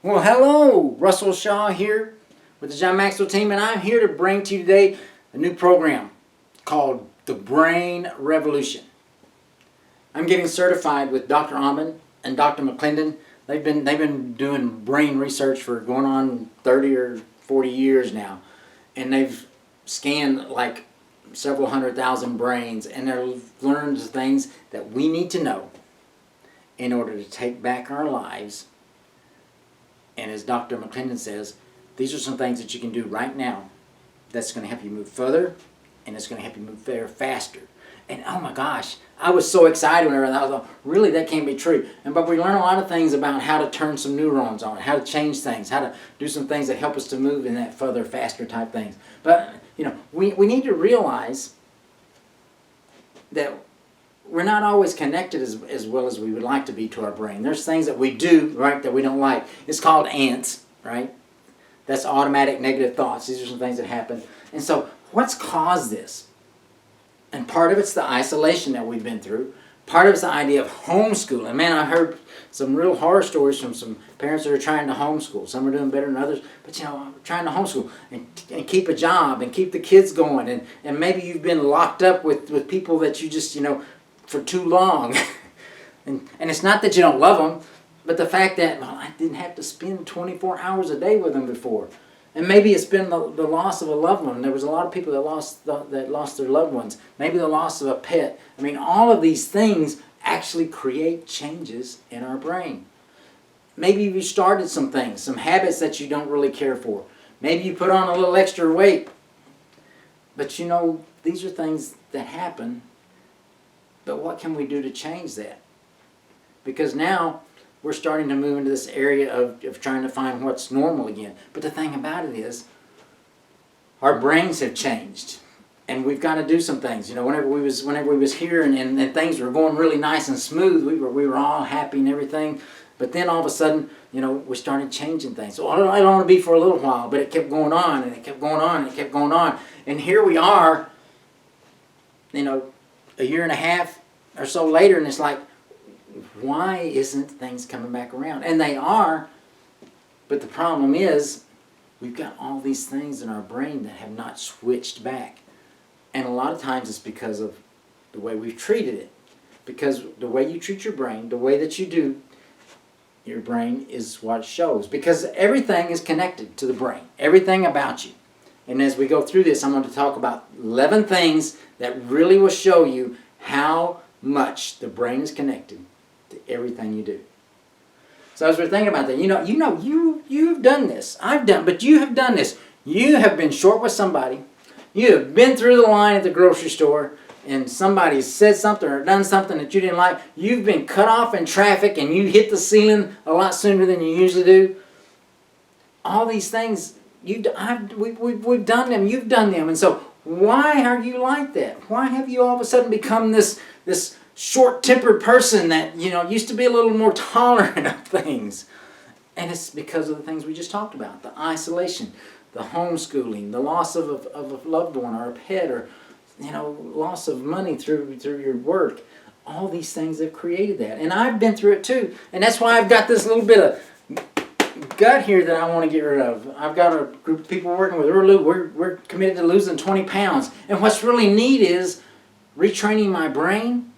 Well, hello, Russell Shaw here with the John Maxwell team, and I'm here to bring to you today a new program called The Brain Revolution. I'm getting certified with Dr. Ahman and Dr. McClendon. They've been doing brain research for going on 30 or 40 years now, and they've scanned like several 100,000 brains, and they've learned things that we need to know in order to take back our lives. And as Dr. McClendon says, these are some things that you can do right now that's going to help you move further, and it's going to help you move there faster. And oh my gosh, I was so excited whenever I was like, really, that can't be true. But we learn a lot of things about how to turn some neurons on, how to change things, how to do some things that help us to move in that further, faster type things. But, we need to realize that we're not always connected as well as we would like to be to our brain. There's things that we do, right, that we don't like. It's called ants, right? That's automatic negative thoughts. These are some things that happen. And so what's caused this? And part of it's the isolation that we've been through. Part of it's the idea of homeschooling. Man, I heard some real horror stories from some parents that are trying to homeschool. Some are doing better than others. But, trying to homeschool and keep a job and keep the kids going. And maybe you've been locked up with people that you just, for too long. and it's not that you don't love them, but the fact that, I didn't have to spend 24 hours a day with them before. And maybe it's been the loss of a loved one. There was a lot of people that lost their loved ones. Maybe the loss of a pet. I mean, all of these things actually create changes in our brain. Maybe you started some things, some habits that you don't really care for. Maybe you put on a little extra weight. But these are things that happen. But what can we do to change that? Because now we're starting to move into this area of trying to find what's normal again. But the thing about it is, our brains have changed. And we've got to do some things. Whenever we was here and things were going really nice and smooth, we were all happy and everything. But then all of a sudden, we started changing things. So I don't want to be for a little while, but it kept going on and it kept going on and it kept going on. And here we are, a year and a half or so later, and it's like, why isn't things coming back around? And they are, but the problem is we've got all these things in our brain that have not switched back. And a lot of times it's because of the way we've treated it. Because the way you treat your brain, the way that you do your brain is what shows. Because everything is connected to the brain. Everything about you. And as we go through this, I'm going to talk about 11 things that really will show you how much the brain is connected to everything you do. So as we're thinking about that, you've done this. But you have done this. You have been short with somebody. You have been through the line at the grocery store and somebody said something or done something that you didn't like. You've been cut off in traffic and you hit the ceiling a lot sooner than you usually do. All these things, we've done them. You've done them. And so why are you like that? Why have you all of a sudden become this short-tempered person that, used to be a little more tolerant of things? And it's because of the things we just talked about. The isolation, the homeschooling, the loss of a loved one or a pet, or, loss of money through your work. All these things have created that. And I've been through it too. And that's why I've got this little bit of gut here that I want to get rid of. I've got a group of people working with. We're committed to losing 20 pounds. And what's really neat is retraining my brain.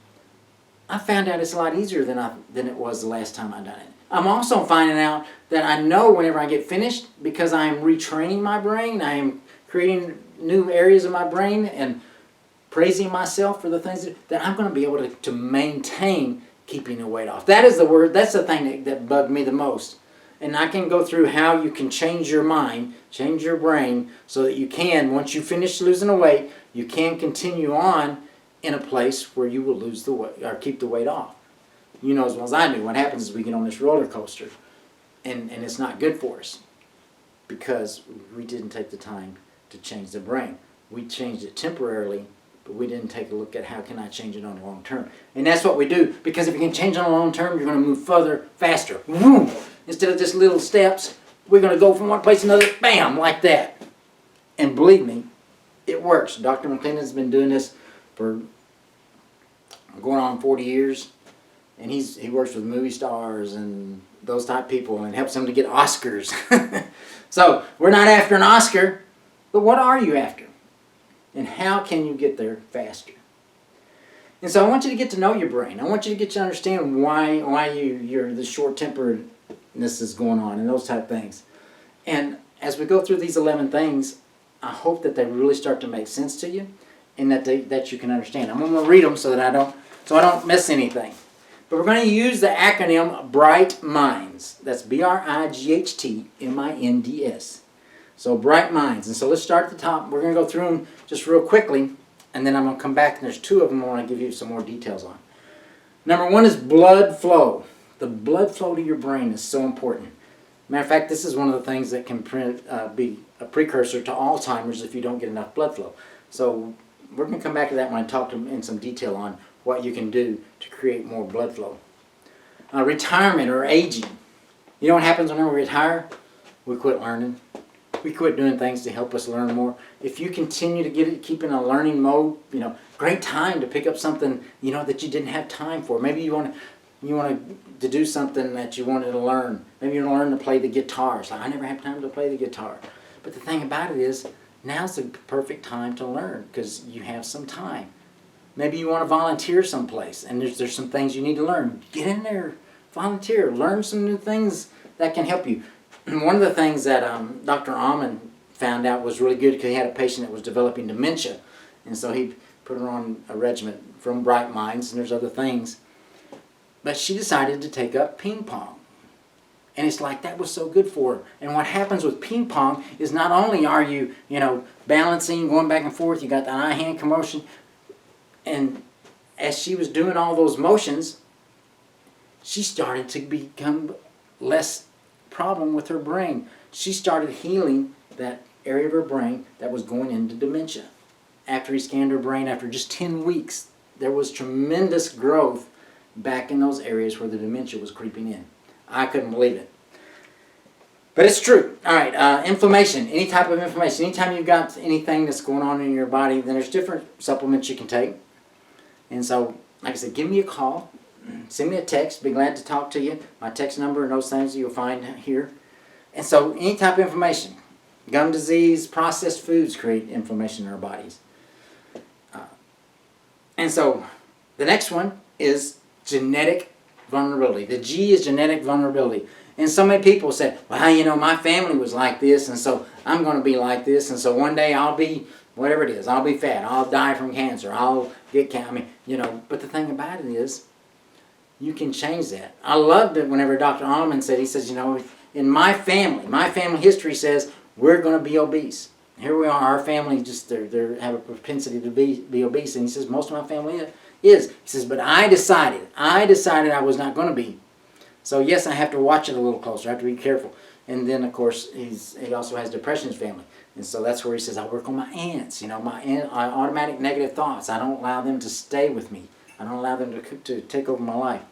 I found out it's a lot easier than it was the last time I done it. I'm also finding out that I know whenever I get finished, because I am retraining my brain, I am creating new areas of my brain and praising myself for the things that I'm going to be able to maintain keeping the weight off. That is the word. That's the thing that bugged me the most. And I can go through how you can change your mind, change your brain, so that you can, once you finish losing the weight, you can continue on in a place where you will lose the weight or keep the weight off. You know as well as I do, what happens is we get on this roller coaster, and it's not good for us because we didn't take the time to change the brain. We changed it temporarily, but we didn't take a look at how can I change it on the long term. And that's what we do, because if you can change it on the long term, you're going to move further, faster. Woo! Instead of just little steps, we're going to go from one place to another, bam, like that. And believe me, it works. Dr. McClendon's been doing this for going on 40 years. And he works with movie stars and those type people and helps them to get Oscars. So we're not after an Oscar, but what are you after? And how can you get there faster? And so I want you to get to know your brain. I want you to get to understand why you're the short-temperedness is going on and those type of things. And as we go through these 11 things, I hope that they really start to make sense to you and that you can understand. I'm going to read them so that I don't miss anything. But we're going to use the acronym Bright Minds. That's BRIGHTMINDS. So Bright Minds. And so let's start at the top. We're going to go through them just real quickly, and then I'm going to come back, and there's 2 of them I want to give you some more details on. Number 1 is blood flow. The blood flow to your brain is so important. Matter of fact, this is one of the things that can be a precursor to Alzheimer's if you don't get enough blood flow. So we're going to come back to that when I talk in some detail on what you can do to create more blood flow. Retirement or aging. You know what happens whenever we retire? We quit learning. We quit doing things to help us learn more. If you continue to keep in a learning mode, great time to pick up something, that you didn't have time for. Maybe you want to do something that you wanted to learn. Maybe you want to learn to play the guitar. It's like, I never have time to play the guitar. But the thing about it is, now's the perfect time to learn because you have some time. Maybe you want to volunteer someplace and there's some things you need to learn. Get in there, volunteer, learn some new things that can help you. One of the things that Dr. Almond found out was really good because he had a patient that was developing dementia. And so he put her on a regimen from Bright Minds, and there's other things. But she decided to take up ping pong. And it's like that was so good for her. And what happens with ping pong is not only are you, balancing, going back and forth, you got the eye-hand commotion. And as she was doing all those motions, she started to become less problem with her brain. She started healing that area of her brain that was going into dementia. After he scanned her brain, after just 10 weeks, there was tremendous growth back in those areas where the dementia was creeping in. I couldn't believe it. But it's true. All right, inflammation, any type of inflammation. Anytime you've got anything that's going on in your body, then there's different supplements you can take. And so, like I said, give me a call. Send me a text. Be glad to talk to you. My text number and those things you'll find here. And so, any type of inflammation. Gum disease, processed foods create inflammation in our bodies. And so, the next one is genetic vulnerability. The G is genetic vulnerability. And so many people say, well, my family was like this, and so I'm going to be like this, and so one day I'll be whatever it is. I'll be fat. I'll die from cancer. I'll get cancer. But the thing about it is, you can change that. I loved it whenever Dr. Almond said, he says, in my family history says we're going to be obese. Here we are, our family just they have a propensity to be obese, and he says most of my family is. He says, but I decided I was not going to be. So yes, I have to watch it a little closer. I have to be careful. And then of course he also has depression in his family, and so that's where he says I work on my ants. My automatic negative thoughts. I don't allow them to stay with me. I don't allow them to take over my life.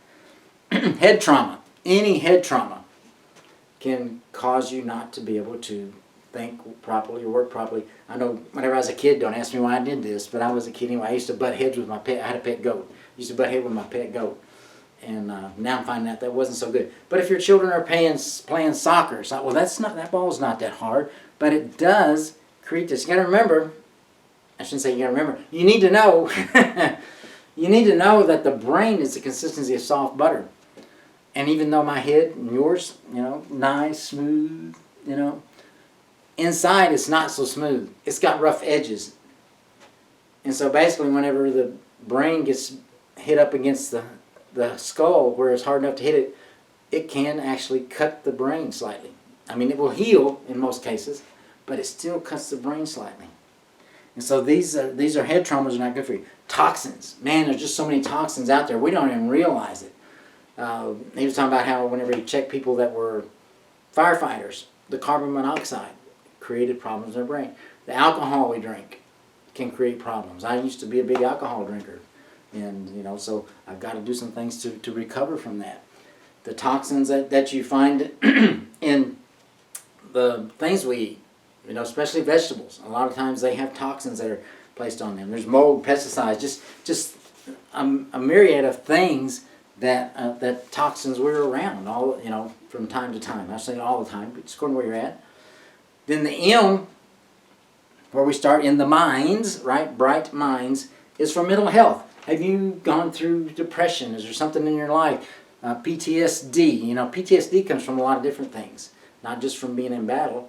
Head trauma. Any head trauma can cause you not to be able to think properly or work properly. I know whenever I was a kid, don't ask me why I did this, but I was a kid anyway. I used to butt heads with my pet. I had a pet goat. I used to butt head with my pet goat. And now I'm finding out that wasn't so good. But if your children are playing soccer, it's like, well, that ball's not that hard. But it does create this. You got to remember, I shouldn't say you got to remember, you need to know, you need to know that the brain is the consistency of soft butter. And even though my head and yours, nice, smooth, inside it's not so smooth. It's got rough edges. And so basically whenever the brain gets hit up against the skull where it's hard enough to hit it, it can actually cut the brain slightly. I mean, it will heal in most cases, but it still cuts the brain slightly. And so these are head traumas are not good for you. Toxins. Man, there's just so many toxins out there. We don't even realize it. He was talking about how whenever he checked people that were firefighters, the carbon monoxide created problems in their brain. The alcohol we drink can create problems. I used to be a big alcohol drinker. And, so I've got to do some things to recover from that. The toxins that you find in the things we eat, especially vegetables. A lot of times they have toxins that are placed on them. There's mold, pesticides, just a myriad of things that toxins we're around. from time to time. I say it all the time, but it's according to where you're at. Then the M, where we start in the minds, right? Bright minds, is for mental health. Have you gone through depression? Is there something in your life? PTSD. You know, PTSD comes from a lot of different things, not just from being in battle.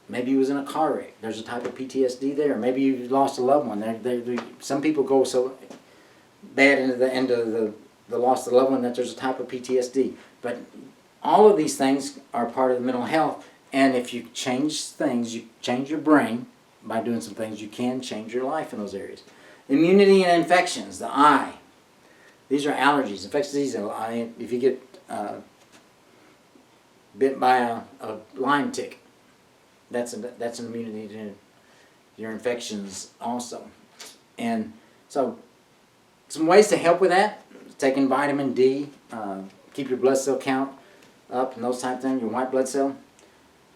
Maybe you was in a car wreck. There's a type of PTSD there. Maybe you lost a loved one. Some people go so bad into the loss of a loved one that there's a type of PTSD. But all of these things are part of the mental health. And if you change things, you change your brain by doing some things, you can change your life in those areas. Immunity and infections, the I. These are allergies, infectious disease. If you get bit by a Lyme tick, that's an immunity to your infections also. And so some ways to help with that, taking vitamin D, keep your blood cell count up and those type of things, your white blood cell.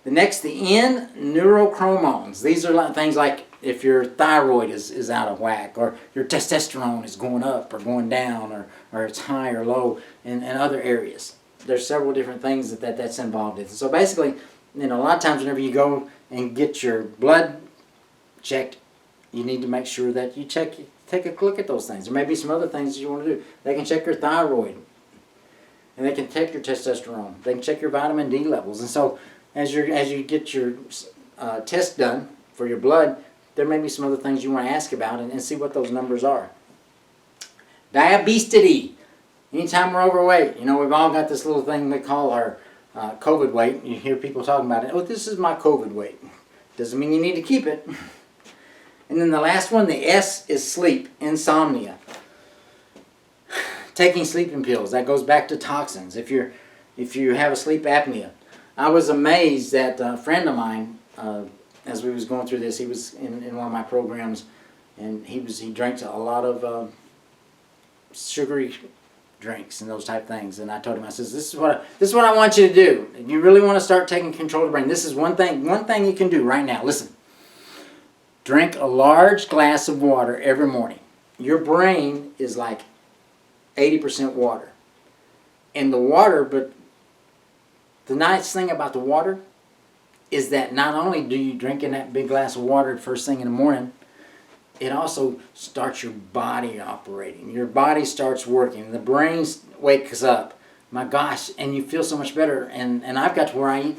The next, the N, neurochromones. These are things like if your thyroid is out of whack, or your testosterone is going up or going down, or it's high or low in other areas. There's several different things that's involved in. So basically, a lot of times whenever you go and get your blood checked, you need to make sure that you take a look at those things. There may be some other things you want to do. They can check your thyroid, and they can check your testosterone. They can check your vitamin D levels. And so as you get your test done for your blood, there may be some other things you want to ask about and see what those numbers are. Diabetes. Anytime we're overweight, we've all got this little thing we call our COVID weight. You hear people talking about it. Oh, this is my COVID weight. Doesn't mean you need to keep it. And then the last one, the S, is sleep, insomnia. Taking sleeping pills, that goes back to toxins. If you have a sleep apnea. I was amazed that a friend of mine, as we was going through this, he was in one of my programs, and he drank a lot of sugary drinks and those type of things. And I told him, I says, this is what I want you to do. If you really want to start taking control of the brain, this is one thing you can do right now. Listen. Drink a large glass of water every morning. Your brain is like 80% water. And the water, but the nice thing about the water is that not only do you drink in that big glass of water first thing in the morning, it also starts your body operating. Your body starts working. The brain wakes up. My gosh, and you feel so much better. And I've got to where I eat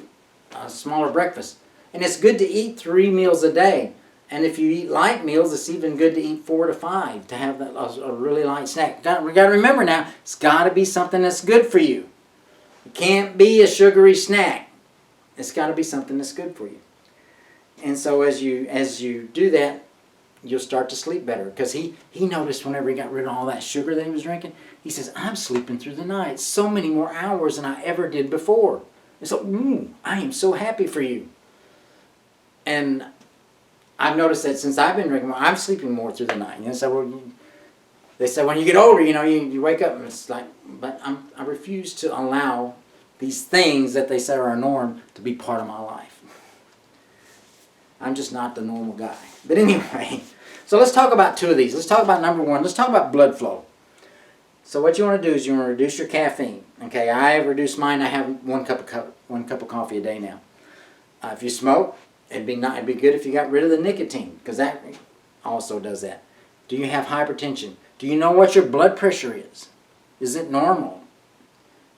a smaller breakfast. And it's good to eat 3 meals a day. And if you eat light meals, it's even good to eat 4 to 5 to have a really light snack. We got to remember now, it's got to be something that's good for you. It can't be a sugary snack. It's got to be something that's good for you. And so as you do that, you'll start to sleep better. Because he noticed whenever he got rid of all that sugar that he was drinking, he says, I'm sleeping through the night so many more hours than I ever did before. And so, I am so happy for you. And I've noticed that since I've been drinking more, I'm sleeping more through the night. And so they say when you get older, you wake up and it's like, but I refuse to allow these things that they say are a norm to be part of my life. I'm just not the normal guy. But anyway, so let's talk about 2 of these. Let's talk about number 1. Let's talk about blood flow. So what you want to do is you want to reduce your caffeine. Okay, I have reduced mine. I have one cup of coffee a day now. If you smoke, it'd be good if you got rid of the nicotine, because that also does that. Do you have hypertension? Do you know what your blood pressure is? Is it normal?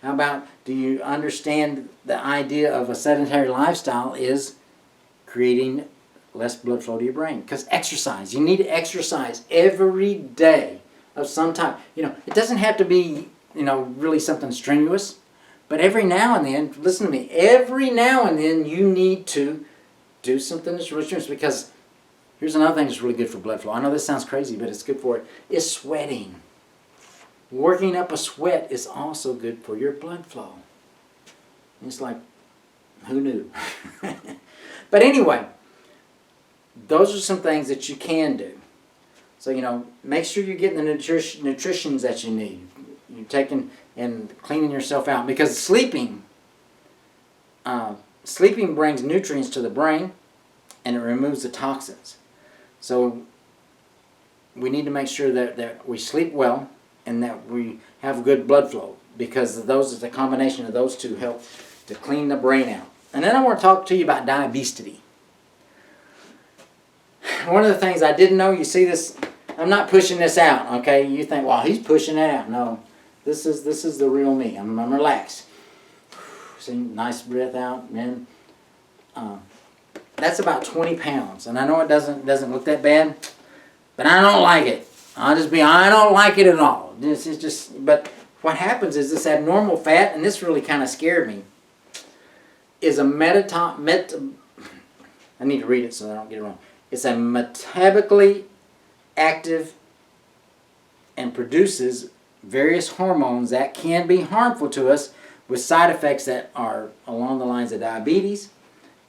How about, do you understand the idea of a sedentary lifestyle is creating less blood flow to your brain? Because exercise, you need to exercise every day of some type. It doesn't have to be, really something strenuous, but every now and then, listen to me, every now and then you need to do something that's really strenuous, because here's another thing that's really good for blood flow. I know this sounds crazy, but it's good for it. Is sweating. Working up a sweat is also good for your blood flow. It's like, who knew? But anyway, those are some things that you can do. So, make sure you're getting the nutritions that you need. You're taking and cleaning yourself out. Because sleeping brings nutrients to the brain, and it removes the toxins. So we need to make sure that we sleep well and that we have good blood flow. because those, the combination of those two help to clean the brain out. And then I want to talk to you about diabetes. One of the things I didn't know, you see this, I'm not pushing this out, okay? You think, well, he's pushing it out. No, this is the real me. I'm relaxed. See, nice breath out, man. That's about 20 pounds, and I know it doesn't look that bad, but I don't like it. I don't like it at all. This is just, but what happens is this abnormal fat, and this really kind of scared me, is a I need to read it so I don't get it wrong. It's a metabolically active and produces various hormones that can be harmful to us, with side effects that are along the lines of diabetes,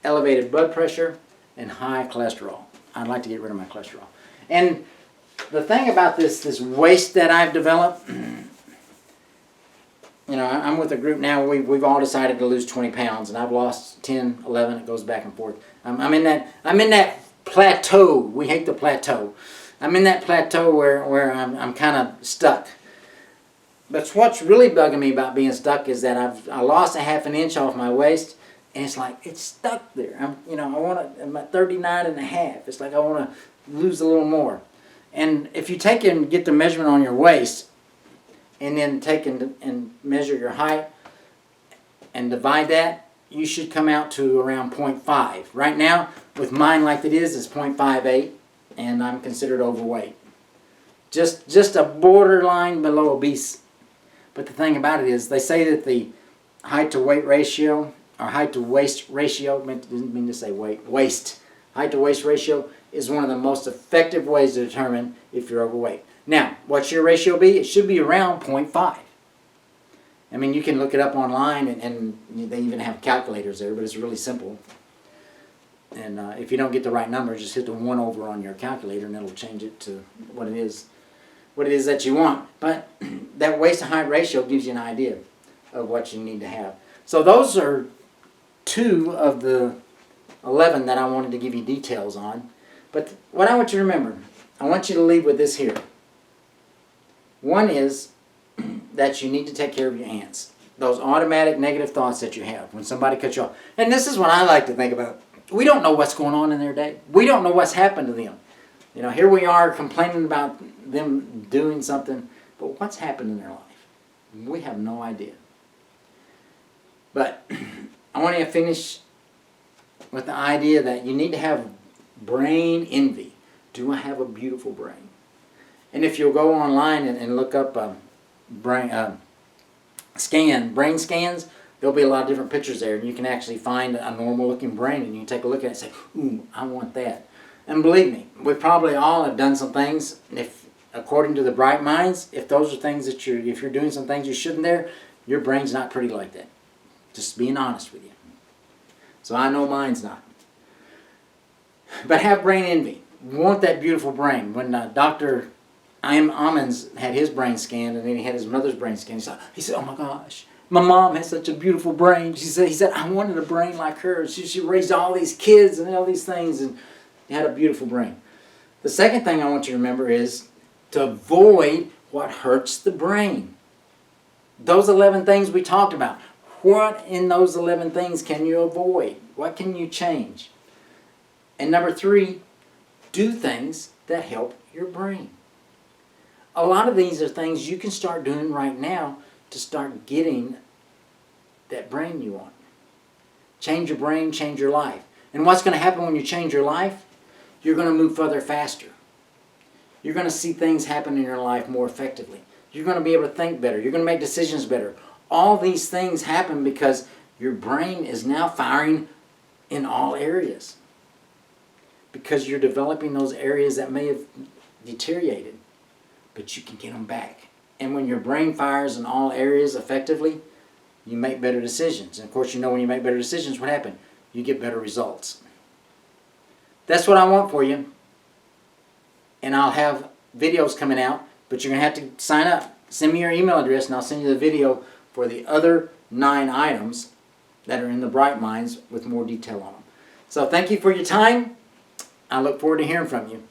elevated blood pressure, and high cholesterol. I'd like to get rid of my cholesterol. And the thing about this waist that I've developed, you know, I'm with a group now. We've all decided to lose 20 pounds, and I've lost 10, 11. It goes back and forth. I'm in that plateau. We hate the plateau. I'm in that plateau where I'm kind of stuck. But what's really bugging me about being stuck is that I lost a half an inch off my waist, and it's like it's stuck there. I'm at 39 and a half. It's like I want to lose a little more. And if you take and get the measurement on your waist, and then take and measure your height and divide that, you should come out to around 0.5. Right now, with mine like it is, it's 0.58, and I'm considered overweight. Just a borderline below obese. But the thing about it is, they say that the height to weight ratio, or height to waist ratio, didn't mean to say weight, waist, height to waist ratio is one of the most effective ways to determine if you're overweight. Now, what's your ratio be? It should be around 0.5. I mean, you can look it up online, and they even have calculators there, but it's really simple. And if you don't get the right number, just hit the 1 over on your calculator, and it'll change it to what it is that you want. But that waist to height ratio gives you an idea of what you need to have. So those are 2 of the 11 that I wanted to give you details on. But what I want you to remember, I want you to leave with this here. One is that you need to take care of your ants. Those automatic negative thoughts that you have when somebody cuts you off. And this is what I like to think about. We don't know what's going on in their day. We don't know what's happened to them. You know, here we are complaining about them doing something, but what's happened in their life? We have no idea. But I want to finish with the idea that you need to have brain envy. Do I have a beautiful brain? And if you'll go online and look up brain scans, there'll be a lot of different pictures there, and you can actually find a normal looking brain, and you can take a look at it and say, ooh, I want that. And believe me, we probably all have done some things, and if, according to the bright minds, if those are things that if you're doing some things you shouldn't there, your brain's not pretty like that. Just being honest with you. So I know mine's not. But have brain envy. Want that beautiful brain. When Dr. Ammons had his brain scanned, and then he had his mother's brain scanned, he said, oh my gosh, my mom has such a beautiful brain. He said, I wanted a brain like hers. She raised all these kids and all these things, and had a beautiful brain. The second thing I want you to remember is to avoid what hurts the brain. Those 11 things we talked about. What in those 11 things can you avoid? What can you change? And number 3, do things that help your brain. A lot of these are things you can start doing right now to start getting that brain you want. Change your brain, change your life. And what's going to happen when you change your life? You're going to move further faster. You're going to see things happen in your life more effectively. You're going to be able to think better. You're going to make decisions better. All these things happen because your brain is now firing in all areas. Because you're developing those areas that may have deteriorated. But you can get them back. And when your brain fires in all areas effectively, you make better decisions. And of course, you know when you make better decisions, what happens? You get better results. That's what I want for you. And I'll have videos coming out, but you're going to have to sign up. Send me your email address, and I'll send you the video for the other 9 items that are in the Bright Minds with more detail on them. So thank you for your time. I look forward to hearing from you.